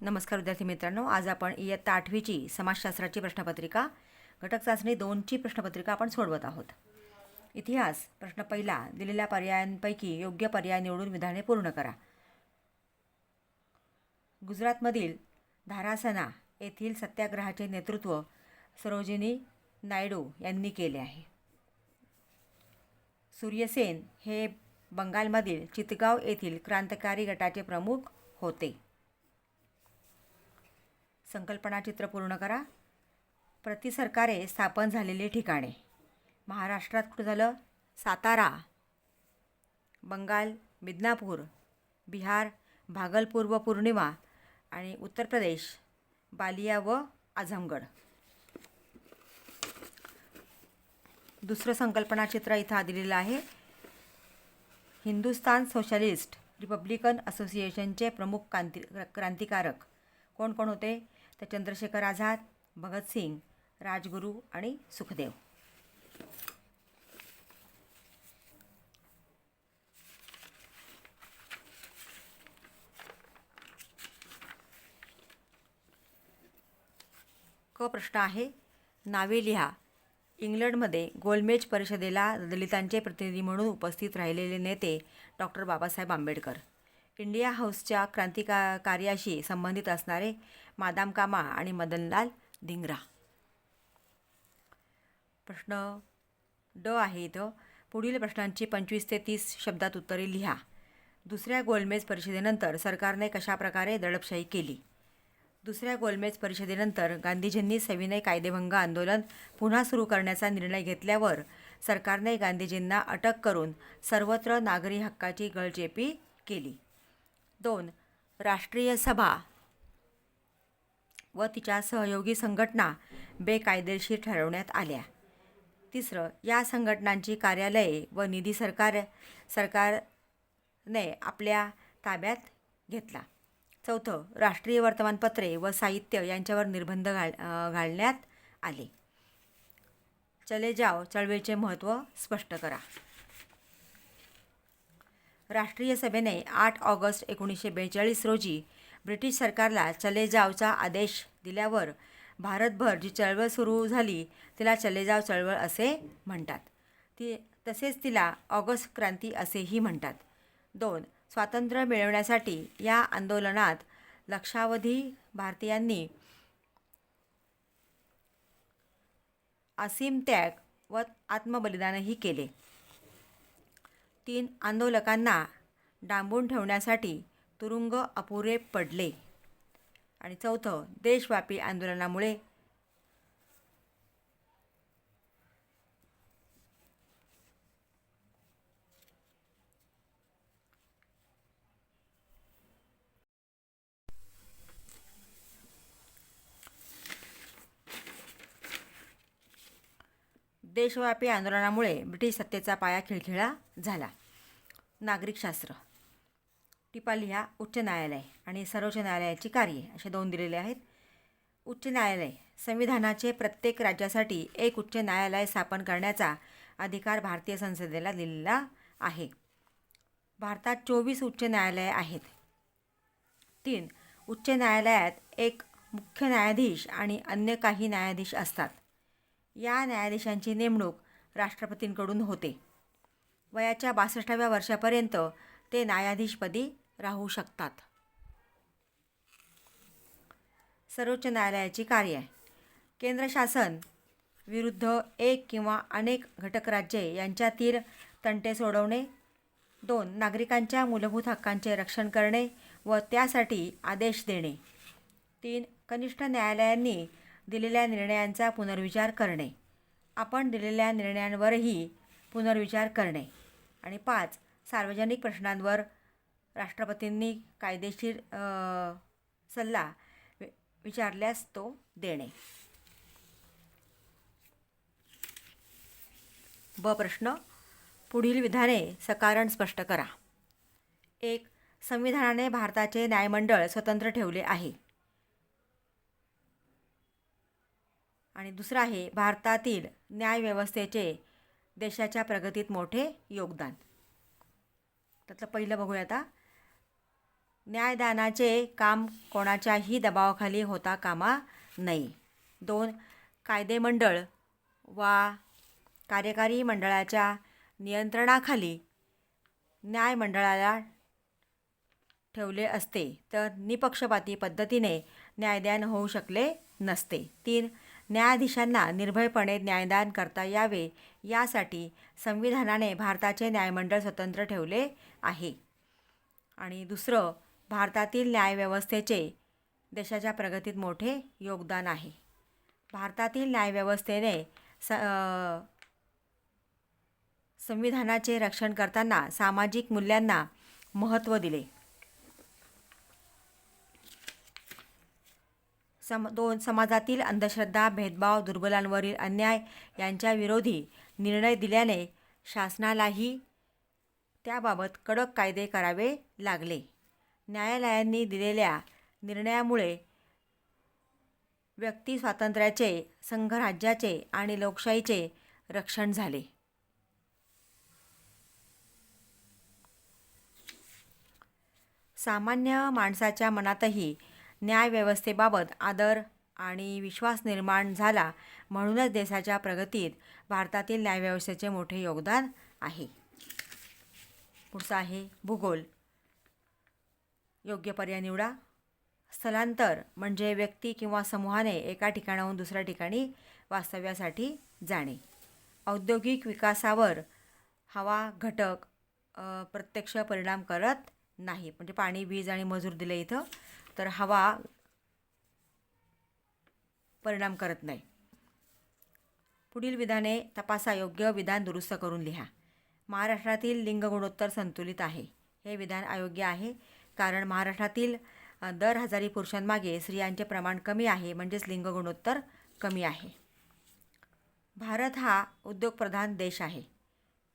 नमस्कार विद्यार्थी मित्रांनो, आज आपण इयत्ता 8वीची समाजशास्त्राची प्रश्नपत्रिका घटक चाचणी 2ची प्रश्नपत्रिका आपण सोडवत आहोत. इतिहास प्रश्न पहिला, दिलेल्या पर्यायांपैकी योग्य पर्याय निवडून विधाने पूर्ण करा. गुजरातमधील धारासना येथील सत्याग्रहाचे नेतृत्व सरोजिनी नायडू यांनी केले आहे. सूर्यसेन हे बंगालमधील चितगाव येथील क्रांतिकारी गटाचे प्रमुख होते. संकल्पना चित्र पूर्ण करा. प्रतिसरकारे स्थापन झालेली ठिकाणे. महाराष्ट्रात कुठं झालं? सातारा. बंगाल मिदनापूर. बिहार भागलपूर व पूर्णिमा. आणि उत्तर प्रदेश बालिया व आझमगड. दुसरं संकल्पना चित्र इथं दिलेलं आहे. हिंदुस्तान सोशलिस्ट रिपब्लिकन असोसिएशनचे प्रमुख क्रांतिकारक कोण कोण होते? तर चंद्रशेखर आझाद, भगतसिंग, राजगुरू आणि सुखदेव. क प्रश्न आहे, नावे लिहा. इंग्लंडमध्ये गोलमेज परिषदेला दलितांचे प्रतिनिधी म्हणून उपस्थित राहिलेले नेते डॉक्टर बाबासाहेब आंबेडकर. इंडिया हाऊसच्या कार्याशी संबंधित असणारे मादाम कामा आणि मदनलाल धिंग्रा. प्रश्न ड आहे इथं, पुढील प्रश्नांची 25 ते 30 शब्दात उत्तरे लिहा. दुसऱ्या गोलमेज परिषदेनंतर सरकारने कशाप्रकारे दडपशाही केली? दुसऱ्या गोलमेज परिषदेनंतर गांधीजींनी सविनय कायदेभंग आंदोलन पुन्हा सुरू करण्याचा निर्णय घेतल्यावर सरकारने गांधीजींना अटक करून सर्वत्र नागरी हक्काची गळचेपी केली. 2. राष्ट्रीय सभा व तिच्या सहयोगी संघटना बेकायदेशीर ठरवण्यात आल्या. 3. या संघटनांची कार्यालये व निधी सरकारने आपल्या ताब्यात घेतला. 4. राष्ट्रीय वर्तमानपत्रे व साहित्य यांच्यावर निर्बंध घालण्यात आले. चले जाव चळवळीचे महत्त्व स्पष्ट करा. राष्ट्रीय सभेने 8 ऑगस्ट 1942 रोजी ब्रिटिश सरकारला चले जावचा आदेश दिल्यावर भारतभर जी चळवळ सुरू झाली तिला चले जाव चळवळ असे म्हणतात. तसेच तिला ऑगस्ट क्रांती असेही म्हणतात. 2. स्वातंत्र्य मिळवण्यासाठी या आंदोलनात लक्षावधी भारतीयांनी असीम त्याग व आत्मबलिदानही केले. 3. आंदोलकांना डांबून ठेवण्यासाठी तुरुंग अपुरे पडले. आणि 4. देशव्यापी आंदोलनामुळे ब्रिटिश सत्तेचा पाया खिळखिळा झाला. नागरिकशास्त्र टिपा लिहा. उच्च न्यायालय आणि सर्वोच्च न्यायालयाची कार्ये असे 2 दिलेले आहेत. उच्च न्यायालय संविधानाचे प्रत्येक राज्यासाठी एक उच्च न्यायालय स्थापन करण्याचा अधिकार भारतीय संसदेला दिलेला आहे. भारतात 24 उच्च न्यायालये आहेत. 3. उच्च न्यायालयात एक मुख्य न्यायाधीश आणि अन्य काही न्यायाधीश असतात. या न्यायाधीशांची नेमणूक राष्ट्रपतींकडून होते. वयाच्या 62व्या वर्षापर्यंत ते न्यायाधीशपदी राहू शकतात. सर्वोच्च न्यायालयाची कार्ये केंद्र शासन विरुद्ध एक किंवा अनेक घटक राज्ये यांच्यातील तंटे सोडवणे. 2. नागरिकांच्या मूलभूत हक्कांचे रक्षण करणे व त्यासाठी आदेश देणे. 3. कनिष्ठ न्यायालयांनी दिलेल्या निर्णयांचा पुनर्विचार करणे. आपण दिलेल्या निर्णयांवरही पुनर्विचार करणे. आणि 5. सार्वजनिक प्रश्नांवर राष्ट्रपतींनी कायदेशीर सल्ला विचारल्यास तो देणे. ब प्रश्न, पुढील विधाने सकारण स्पष्ट करा. 1. संविधानाने भारताचे न्यायमंडळ स्वतंत्र ठेवले आहे. आणि दुसरं आहे, भारतातील न्यायव्यवस्थेचे देशाच्या प्रगतीत मोठे योगदान. त्यातलं पहिलं बघूया आता. न्यायदानाचे काम कोणाच्याही दबावाखाली होता कामा नये. 2. कायदेमंडळ वा कार्यकारी मंडळाच्या नियंत्रणाखाली न्यायमंडळाला ठेवले असते तर निपक्षपाती पद्धतीने न्यायदान होऊ शकले नसते. 3. न्यायाधीशांना निर्भयपणे न्यायदान करता यावे यासाठी संविधानाने भारताचे न्यायमंडळ स्वतंत्र ठेवले आहे. आणि दुसरं, भारतातील न्यायव्यवस्थेचे देशाच्या प्रगतीत मोठे योगदान आहे. भारतातील न्यायव्यवस्थेने संविधानाचे रक्षण करताना सामाजिक मूल्यांना महत्त्व दिले. 2. समाजातील अंधश्रद्धा, भेदभाव, दुर्बलांवरील अन्याय यांच्या विरोधी निर्णय दिल्याने शासनालाही त्याबाबत कडक कायदे करावे लागले. न्यायालयांनी दिलेल्या निर्णयामुळे व्यक्ती स्वातंत्र्याचे, संघराज्याचे आणि लोकशाहीचे रक्षण झाले. सामान्य माणसाच्या मनातही न्यायव्यवस्थेबाबत आदर आणि विश्वास निर्माण झाला. म्हणूनच देशाच्या प्रगतीत भारतातील न्यायव्यवस्थेचे मोठे योगदान आहे. पुढचा आहे भूगोल. योग्य पर्याय निवडा. स्थलांतर म्हणजे व्यक्ती किंवा समूहाने एका ठिकाणाहून दुसऱ्या ठिकाणी वास्तव्यासाठी जाणे. औद्योगिक विकासावर हवा घटक प्रत्यक्ष परिणाम करत नाही. म्हणजे पाणी, वीज आणि मजूर दिले इथं, तर हवा परिणाम करत नाही. पुढील विधाने तपासा. योग्य विधान दुरुस्त करून लिहा. महाराष्ट्रातील लिंग गुणोत्तर संतुलित आहे. हे विधान अयोग्य आहे, कारण महाराष्ट्रातील दर 1000 पुरुषांमागे स्त्रियांचे प्रमाण कमी आहे, म्हणजेच लिंग गुणोत्तर कमी आहे. भारत हा उद्योगप्रधान देश आहे.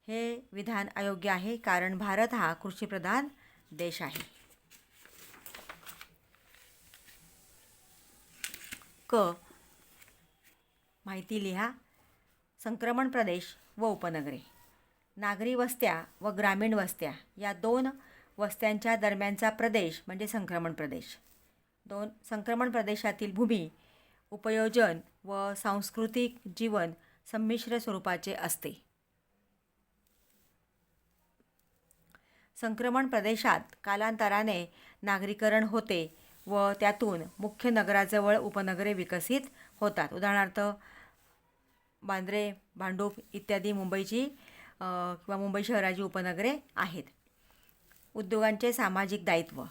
हे विधान अयोग्य आहे, कारण भारत हा कृषीप्रधान देश आहे. क. माहिती लिहा. संक्रमण प्रदेश व उपनगरे. नागरी वस्त्या व ग्रामीण वस्त्या या 2 वस्त्यांच्या दरम्यानचा प्रदेश म्हणजे संक्रमण प्रदेश. 2. संक्रमण प्रदेशातील भूमी, उपयोजन व सांस्कृतिक जीवन संमिश्र स्वरूपाचे असते. संक्रमण प्रदेशात कालांतराने नागरीकरण होते व त्यातून मुख्य नगराजवळ उपनगरे विकसित होतात. उदाहरणार्थ बांद्रे, भांडूप इत्यादी मुंबईची किंवा मुंबई शहराची उपनगरे आहेत. उद्योगांचे सामाजिक दायित्व.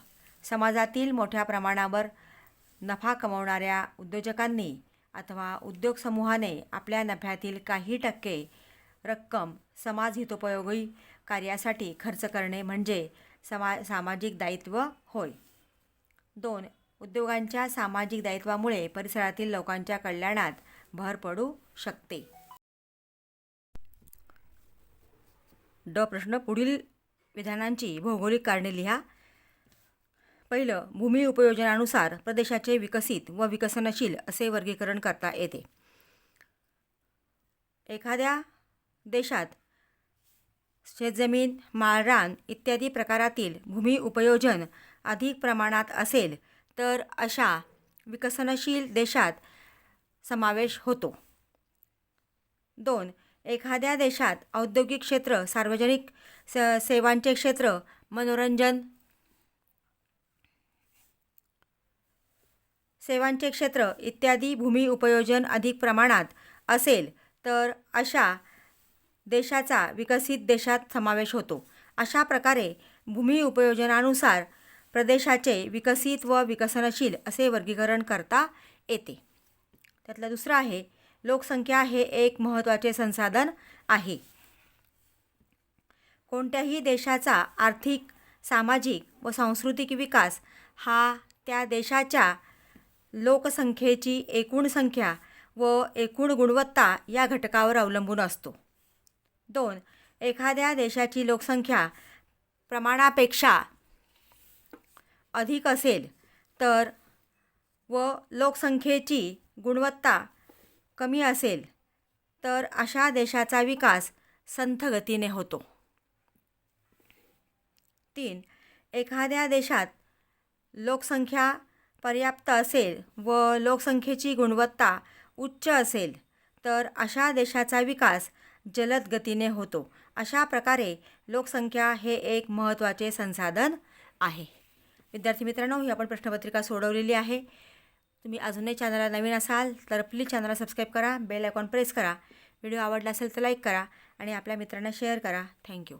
समाजातील मोठ्या प्रमाणावर नफा कमावणाऱ्या उद्योजकांनी अथवा उद्योग समूहाने आपल्या नफ्यातील काही टक्के रक्कम समाज हितोपयोगी कार्यासाठी खर्च करणे म्हणजे सामाजिक दायित्व होय. 2. उद्योगांच्या सामाजिक दायित्वामुळे परिसरातील लोकांच्या कल्याणात भर पडू शकते. ड प्रश्न. पुढील विधानांची भौगोलिक कारणे लिहा. पहिलं, भूमी उपयोजनानुसार प्रदेशाचे विकसित व विकसनशील असे वर्गीकरण करता येते. एखाद्या देशात शेतजमीन, माळरान इत्यादी प्रकारातील भूमी उपयोजन अधिक प्रमाणात असेल तर अशा विकसनशील देशात समावेश होतो. 2. एखाद्या देशात औद्योगिक क्षेत्र, सार्वजनिक सेवांचे क्षेत्र, मनोरंजन सेवांचे क्षेत्र इत्यादी भूमी उपयोजन अधिक प्रमाणात असेल तर अशा देशाचा विकसित देशात समावेश होतो. अशा प्रकारे भूमी उपयोजनानुसार प्रदेशाचे विकसित व विकसनशील असे वर्गीकरण करता येते. त्यातलं दुसरं आहे, लोकसंख्या हे एक महत्त्वाचे संसाधन आहे. कोणत्याही देशाचा आर्थिक, सामाजिक व सांस्कृतिक विकास हा त्या देशाच्या लोकसंख्येची एकूण संख्या व एकूण गुणवत्ता या घटकावर अवलंबून असतो. 2. एखाद्या देशाची लोकसंख्या प्रमाणापेक्षा अधिक असेल तर व लोकसंख्येची गुणवत्ता कमी असेल तर अशा देशाचा विकास संथ गतीने होतो. 3. एखाद्या देशात लोकसंख्या पर्याप्त असेल व लोकसंख्येची गुणवत्ता उच्च असेल तर अशा देशाचा विकास जलद गतीने होतो. अशा प्रकारे लोकसंख्या हे एक महत्त्वाचे संसाधन आहे. विद्यार्थी मित्रांनो, ही आपण प्रश्नपत्रिका सोडवलेली आहे. तुम्ही अजूनही चॅनलला नवीन असाल तर प्लीज चॅनलला सबस्क्राईब करा, बेल आयकॉन प्रेस करा. व्हिडिओ आवडला असेल तर लाईक करा आणि आपल्या मित्रांना शेअर करा. थँक्यू.